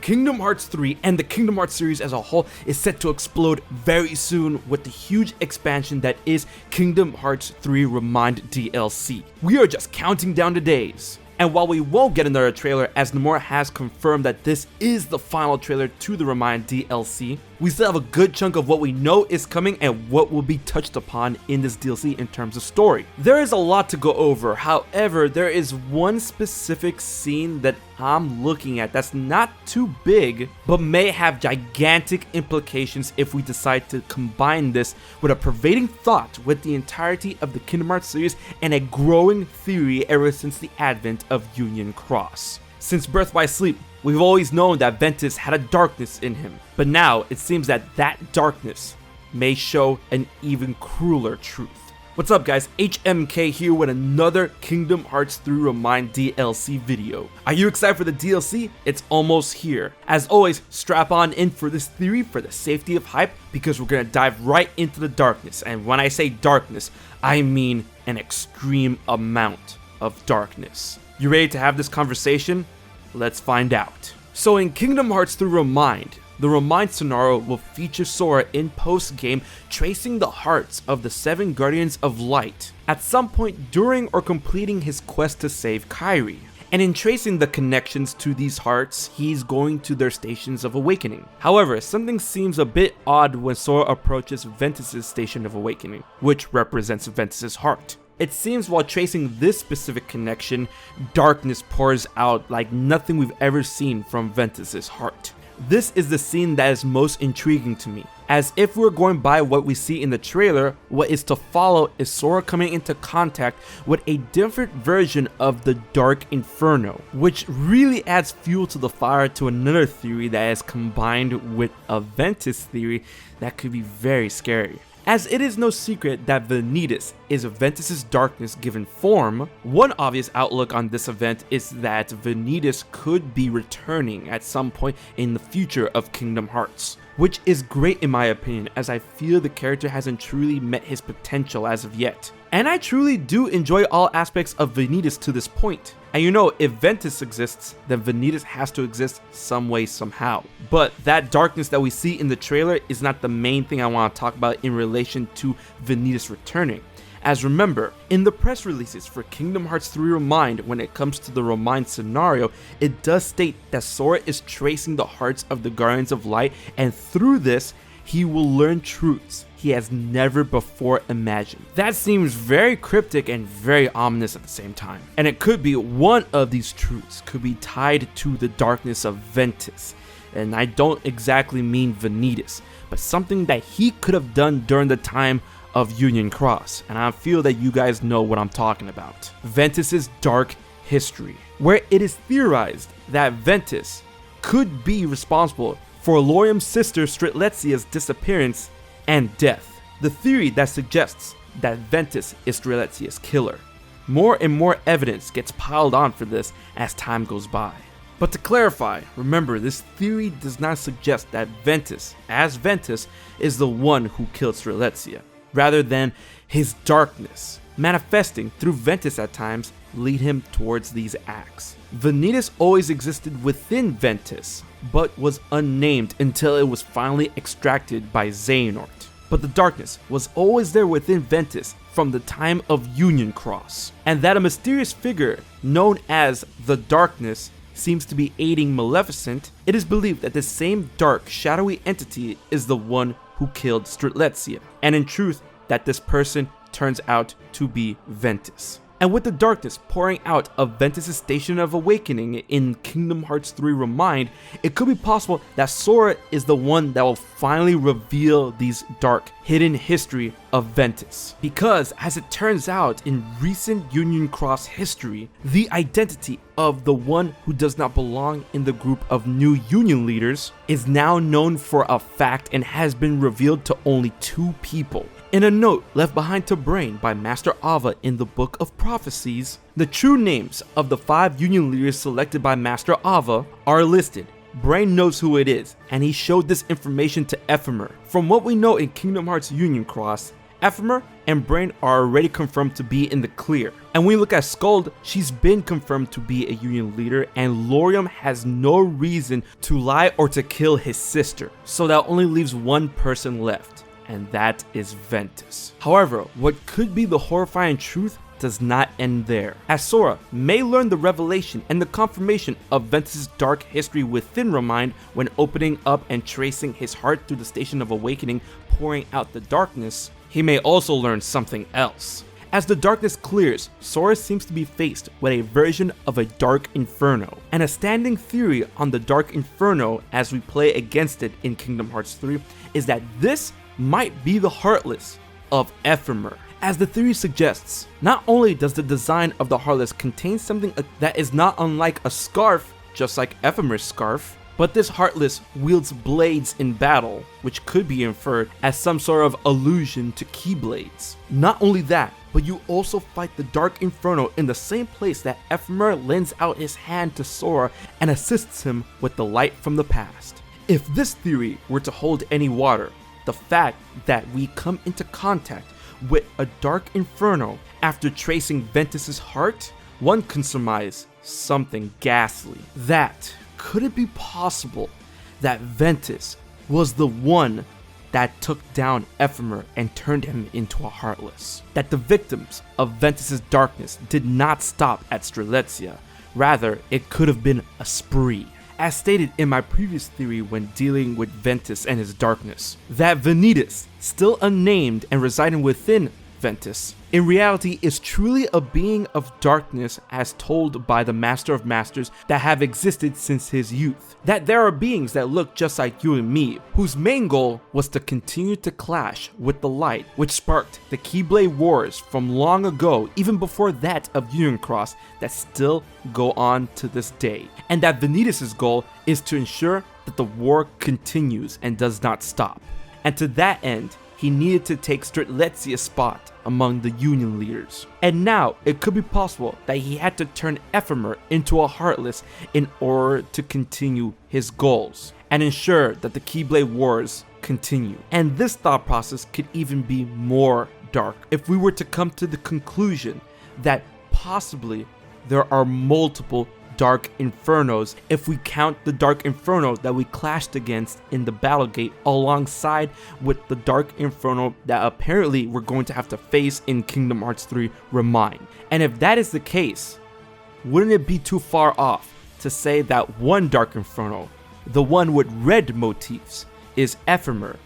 Kingdom Hearts 3 and the Kingdom Hearts series as a whole is set to explode very soon with the huge expansion that is Kingdom Hearts 3 ReMind DLC. We are just counting down the days. And while we won't get another trailer, as Nomura has confirmed that this is the final trailer to the ReMind DLC, we still have a good chunk of what we know is coming and what will be touched upon in this DLC in terms of story. There is a lot to go over, however, there is one specific scene that I'm looking at that's not too big, but may have gigantic implications if we decide to combine this with a pervading thought with the entirety of the Kingdom Hearts series and a growing theory ever since the advent of Union Cross. Since Birth by Sleep, we've always known that Ventus had a darkness in him, but now it seems that that darkness may show an even crueler truth. What's up guys, HMK here with another Kingdom Hearts 3 ReMind DLC video. Are you excited for the DLC? It's almost here. As always, strap on in for this theory for the safety of hype because we're gonna dive right into the darkness, and when I say darkness, I mean an extreme amount of darkness. You ready to have this conversation? Let's find out. So in Kingdom Hearts 3 ReMind, the ReMind scenario will feature Sora in post-game tracing the hearts of the 7 Guardians of Light at some point during or completing his quest to save Kairi. And in tracing the connections to these hearts, he's going to their stations of awakening. However, something seems a bit odd when Sora approaches Ventus' station of awakening, which represents Ventus' heart. It seems while tracing this specific connection, darkness pours out like nothing we've ever seen from Ventus' heart. This is the scene that is most intriguing to me, as if we're going by what we see in the trailer, what is to follow is Sora coming into contact with a different version of the Dark Inferno, which really adds fuel to the fire to another theory that is combined with a Ventus theory that could be very scary. As it is no secret that Ventus is Ventus' darkness given form, one obvious outlook on this event is that Ventus could be returning at some point in the future of Kingdom Hearts, which is great in my opinion, as I feel the character hasn't truly met his potential as of yet. And I truly do enjoy all aspects of Ventus to this point. And you know, if Ventus exists, then Ventus has to exist some way, somehow. But that darkness that we see in the trailer is not the main thing I want to talk about in relation to Ventus returning. As remember, in the press releases for Kingdom Hearts 3 ReMind, when it comes to the ReMind scenario, it does state that Sora is tracing the hearts of the Guardians of Light, and through this, he will learn truths he has never before imagined. That seems very cryptic and very ominous at the same time. And it could be one of these truths could be tied to the darkness of Ventus. And I don't exactly mean Ventus, but something that he could have done during the time of Union Cross. And I feel that you guys know what I'm talking about. Ventus' dark history, where it is theorized that Ventus could be responsible for Lauriam's sister Stritletzia's disappearance and death. The theory that suggests that Ventus is Stritletzia's killer. More and more evidence gets piled on for this as time goes by. But to clarify, remember, this theory does not suggest that Ventus, as Ventus, is the one who killed Strelitzia, rather than his darkness, manifesting through Ventus at times, lead him towards these acts. Ventus always existed within Ventus, but was unnamed until it was finally extracted by Xehanort. But the darkness was always there within Ventus from the time of Union Cross, and that a mysterious figure known as the Darkness seems to be aiding Maleficent. It is believed that the same dark, shadowy entity is the one who killed Strelitzia, and in truth, that this person turns out to be Ventus. And with the darkness pouring out of Ventus' Station of Awakening in Kingdom Hearts 3 ReMind, it could be possible that Sora is the one that will finally reveal these dark, hidden history of Ventus. Because, as it turns out in recent Union Cross history, the identity of the one who does not belong in the group of new Union leaders is now known for a fact and has been revealed to only 2 people. In a note left behind to Brain by Master Ava in the Book of Prophecies, the true names of the 5 Union leaders selected by Master Ava are listed. Brain knows who it is, and he showed this information to Ephemer. From what we know in Kingdom Hearts Union Cross, Ephemer and Brain are already confirmed to be in the clear. And when we look at Skuld, she's been confirmed to be a Union leader, and Laurium has no reason to lie or to kill his sister. So that only leaves one person left, and that is Ventus. However, what could be the horrifying truth does not end there, as Sora may learn the revelation and the confirmation of Ventus' dark history within ReMind when opening up and tracing his heart through the Station of Awakening, pouring out the darkness. He may also learn something else. As the darkness clears, Sora seems to be faced with a version of a Dark Inferno, and a standing theory on the Dark Inferno as we play against it in Kingdom Hearts 3 is that this might be the Heartless of Ephemer. As the theory suggests, not only does the design of the Heartless contain something that is not unlike a scarf, just like Ephemer's scarf, but this Heartless wields blades in battle, which could be inferred as some sort of allusion to Keyblades. Not only that, but you also fight the Dark Inferno in the same place that Ephemer lends out his hand to Sora and assists him with the light from the past. If this theory were to hold any water, the fact that we come into contact with a Dark Inferno after tracing Ventus' heart, one can surmise something ghastly. That could it be possible that Ventus was the one that took down Ephemer and turned him into a Heartless? That the victims of Ventus' darkness did not stop at Strelitzia, rather it could have been a spree. As stated in my previous theory when dealing with Ventus and his darkness, that Ventus, still unnamed and residing within Ventus, in reality is truly a being of darkness as told by the Master of Masters that have existed since his youth. That there are beings that look just like you and me, whose main goal was to continue to clash with the light, which sparked the Keyblade Wars from long ago, even before that of Union Cross, that still go on to this day. And that Ventus' goal is to ensure that the war continues and does not stop. And to that end, he needed to take Strelitzia's spot among the Union leaders. And now, it could be possible that he had to turn Ephemer into a Heartless in order to continue his goals and ensure that the Keyblade Wars continue. And this thought process could even be more dark if we were to come to the conclusion that possibly there are multiple Dark Infernos if we count the Dark Inferno that we clashed against in the Battle Gate alongside with the Dark Inferno that apparently we're going to have to face in Kingdom Hearts 3 ReMind. And if that is the case, wouldn't it be too far off to say that one Dark Inferno, the one with red motifs, is Ephemer,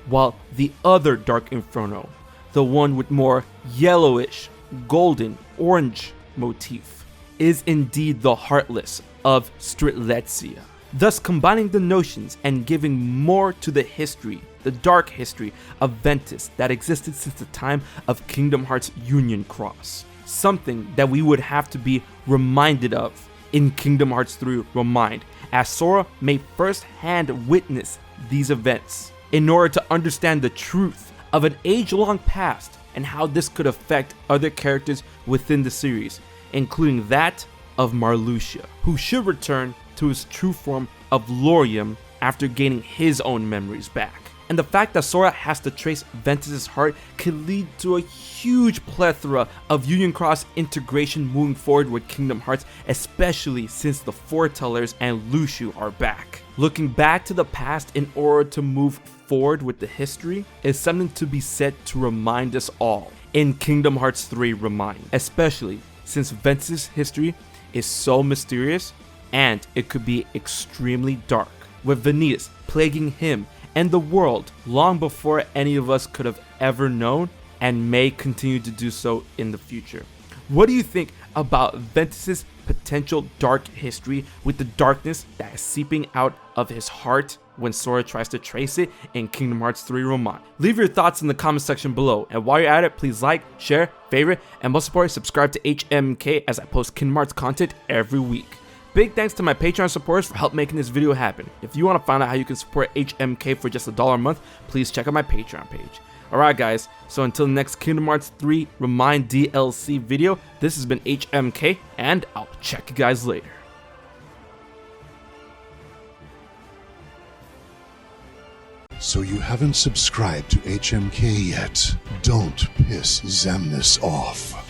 while the other Dark Inferno, the one with more yellowish, golden, orange motif, is indeed the Heartless of Strelitzia, thus combining the notions and giving more to the history, the dark history of Ventus that existed since the time of Kingdom Hearts Union Cross, something that we would have to be reminded of in Kingdom Hearts 3 ReMind, as Sora may first-hand witness these events in order to understand the truth of an age-long past and how this could affect other characters within the series, including that of Marluxia, who should return to his true form of Laurium after gaining his own memories back. And the fact that Sora has to trace Ventus' heart could lead to a huge plethora of Union Cross integration moving forward with Kingdom Hearts, especially since the Foretellers and Luxu are back. Looking back to the past in order to move forward with the history is something to be said to remind us all in Kingdom Hearts 3 ReMind, especially since Ventus' history is so mysterious and it could be extremely dark, with Ventus plaguing him and the world long before any of us could have ever known and may continue to do so in the future. What do you think about Ventus' potential dark history with the darkness that is seeping out of his heart when Sora tries to trace it in Kingdom Hearts 3 ReMind? Leave your thoughts in the comment section below, and while you're at it, please like, share, favorite, and most importantly, subscribe to HMK as I post Kingdom Hearts content every week. Big thanks to my Patreon supporters for help making this video happen. If you want to find out how you can support HMK for just $1 a month, please check out my Patreon page. Alright guys, so until the next Kingdom Hearts 3 ReMind DLC video, this has been HMK, and I'll check you guys later. So you haven't subscribed to HMK yet? Don't piss Xemnas off.